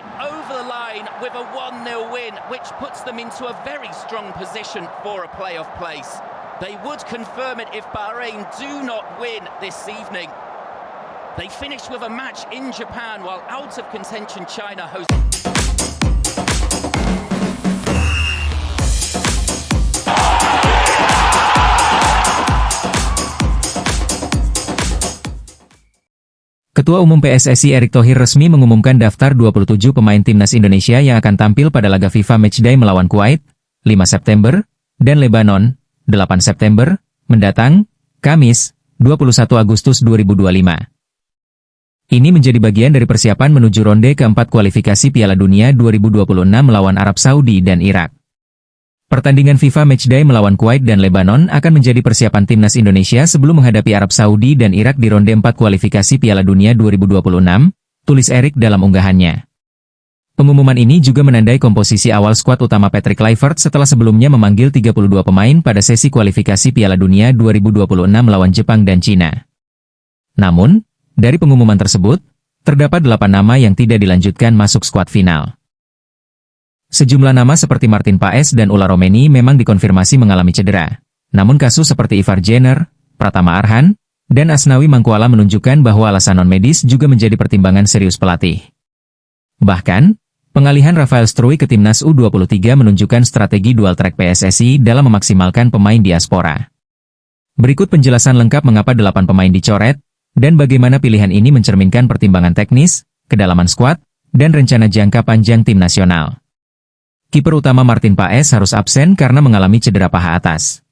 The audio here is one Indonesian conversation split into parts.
Over the line with a 1-0 win, which puts them into a very strong position for a playoff place. They would confirm it if Bahrain do not win this evening. They finish with a match in Japan while out of contention China hosts. Ketua Umum PSSI Erick Thohir resmi mengumumkan daftar 27 pemain timnas Indonesia yang akan tampil pada laga FIFA Matchday melawan Kuwait, 5 September, dan Lebanon, 8 September, mendatang, Kamis, 21 Agustus 2025. Ini menjadi bagian dari persiapan menuju ronde keempat kualifikasi Piala Dunia 2026 melawan Arab Saudi dan Irak. Pertandingan FIFA Matchday melawan Kuwait dan Lebanon akan menjadi persiapan timnas Indonesia sebelum menghadapi Arab Saudi dan Irak di ronde 4 kualifikasi Piala Dunia 2026, tulis Erick dalam unggahannya. Pengumuman ini juga menandai komposisi awal skuad utama Patrick Kluivert setelah sebelumnya memanggil 32 pemain pada sesi kualifikasi Piala Dunia 2026 melawan Jepang dan Cina. Namun, dari pengumuman tersebut, terdapat 8 nama yang tidak dilanjutkan masuk skuad final. Sejumlah nama seperti Martin Paes dan Ula Romeni memang dikonfirmasi mengalami cedera. Namun kasus seperti Ivar Jenner, Pratama Arhan, dan Asnawi Mangkuala menunjukkan bahwa alasan non-medis juga menjadi pertimbangan serius pelatih. Bahkan, pengalihan Rafael Struijk ke timnas U23 menunjukkan strategi dual track PSSI dalam memaksimalkan pemain diaspora. Berikut penjelasan lengkap mengapa 8 pemain dicoret, dan bagaimana pilihan ini mencerminkan pertimbangan teknis, kedalaman skuad, dan rencana jangka panjang tim nasional. Kiper utama Martin Paes harus absen karena mengalami cedera paha atas.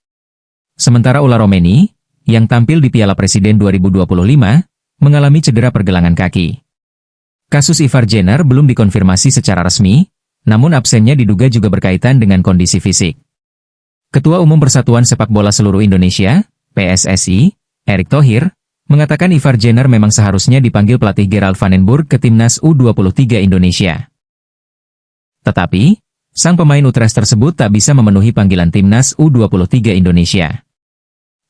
Sementara Ula Romeni, yang tampil di Piala Presiden 2025, mengalami cedera pergelangan kaki. Kasus Ivar Jenner belum dikonfirmasi secara resmi, namun absennya diduga juga berkaitan dengan kondisi fisik. Ketua Umum Persatuan Sepak Bola Seluruh Indonesia, PSSI, Erick Thohir, mengatakan Ivar Jenner memang seharusnya dipanggil pelatih Gerald van den Burg ke timnas U23 Indonesia. Tetapi, sang pemain Utrecht tersebut tak bisa memenuhi panggilan timnas U23 Indonesia.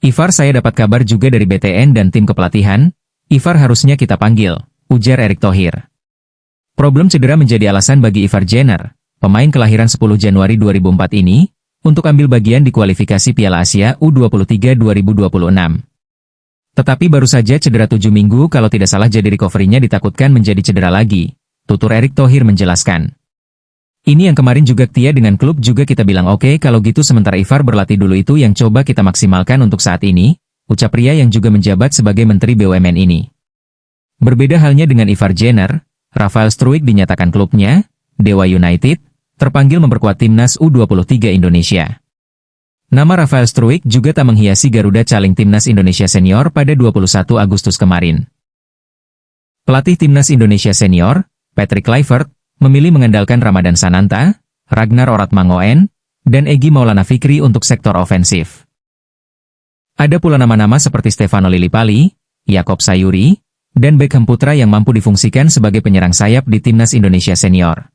Ivar, saya dapat kabar juga dari BTN dan tim kepelatihan, Ivar harusnya kita panggil, ujar Erick Thohir. Problem cedera menjadi alasan bagi Ivar Jenner, pemain kelahiran 10 Januari 2004 ini, untuk ambil bagian di kualifikasi Piala Asia U23 2026. Tetapi baru saja cedera 7 minggu, kalau tidak salah jadi recovery-nya ditakutkan menjadi cedera lagi, tutur Erick Thohir menjelaskan. Ini yang kemarin juga Tia dengan klub juga kita bilang oke, kalau gitu sementara Ivar berlatih dulu itu yang coba kita maksimalkan untuk saat ini, ucap pria yang juga menjabat sebagai Menteri BUMN ini. Berbeda halnya dengan Ivar Jenner, Rafael Struijk dinyatakan klubnya, Dewa United, terpanggil memperkuat timnas U23 Indonesia. Nama Rafael Struijk juga tak menghiasi Garuda Caling timnas Indonesia senior pada 21 Agustus kemarin. Pelatih timnas Indonesia senior, Patrick Kluivert, memilih mengandalkan Ramadan Sananta, Ragnar Oratmangoen, dan Egy Maulana Fikri untuk sektor ofensif. Ada pula nama-nama seperti Stefano Lillipali, Yakob Sayuri, dan Beckham Putra yang mampu difungsikan sebagai penyerang sayap di timnas Indonesia senior.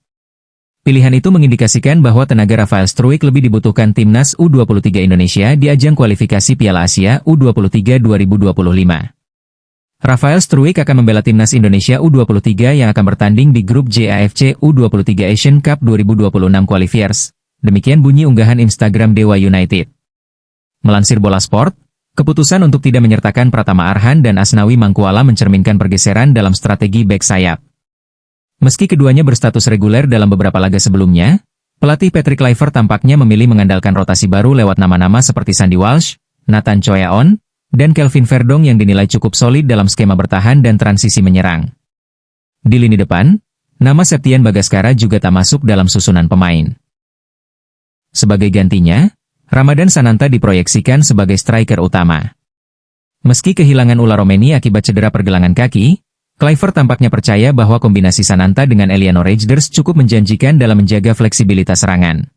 Pilihan itu mengindikasikan bahwa tenaga Rafael Struijk lebih dibutuhkan timnas U23 Indonesia di ajang kualifikasi Piala Asia U23 2025. Rafael Struijk akan membela timnas Indonesia U23 yang akan bertanding di grup J AFC U23 Asian Cup 2026 Qualifiers. Demikian bunyi unggahan Instagram Dewa United. Melansir Bola Sport, keputusan untuk tidak menyertakan Pratama Arhan dan Asnawi Mangkuala mencerminkan pergeseran dalam strategi bek sayap. Meski keduanya berstatus reguler dalam beberapa laga sebelumnya, pelatih Patrick Kluivert tampaknya memilih mengandalkan rotasi baru lewat nama-nama seperti Sandy Walsh, Nathan Choyaon, dan Kelvin Verdong yang dinilai cukup solid dalam skema bertahan dan transisi menyerang. Di lini depan, nama Septian Bagaskara juga tak masuk dalam susunan pemain. Sebagai gantinya, Ramadan Sananta diproyeksikan sebagai striker utama. Meski kehilangan Ula Romeni akibat cedera pergelangan kaki, Kluivert tampaknya percaya bahwa kombinasi Sananta dengan Eliano Rejders cukup menjanjikan dalam menjaga fleksibilitas serangan.